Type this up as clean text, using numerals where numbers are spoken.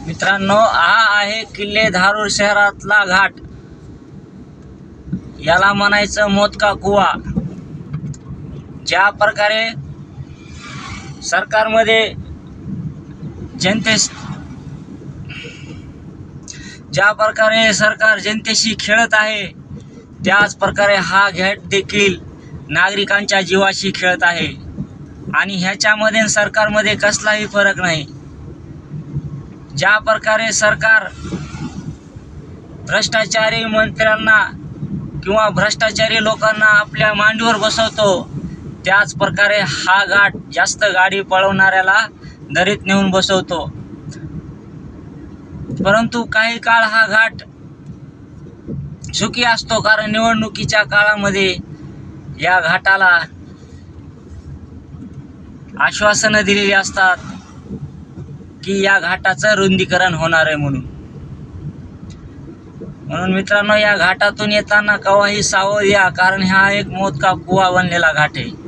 मित्रांनो, हा आहे किल्ले धारूर शहरातला घाट. याला म्हणायचं मोदका कुवा. ज्या प्रकारे सरकारमध्ये सरकार जनतेशी खेळत आहे, त्याच प्रकारे हा घाट देखील नागरिकांच्या जीवाशी खेळत आहे. आणि ह्याच्यामध्ये सरकारमध्ये कसलाही फरक नाही. ज्या प्रकारे सरकार भ्रष्टाचारी मंत्र्यांना किंवा भ्रष्टाचारी लोकांना आपल्या मांडीवर बसवतो, त्याच प्रकारे हा घाट जास्त गाडी पळवणाऱ्याला दरीत नेऊन बसवतो. परंतु काही काळ हा घाट सुखी असतो, कारण निवडणुकीच्या काळामध्ये या घाटाला आश्वासनं दिलेली असतात की या घाटाचं रुंदीकरण होणार आहे म्हणून मित्रांनो, या घाटातून येताना केव्हाही सावध या, कारण हा एक मोदका कुवा बनलेला घाट आहे.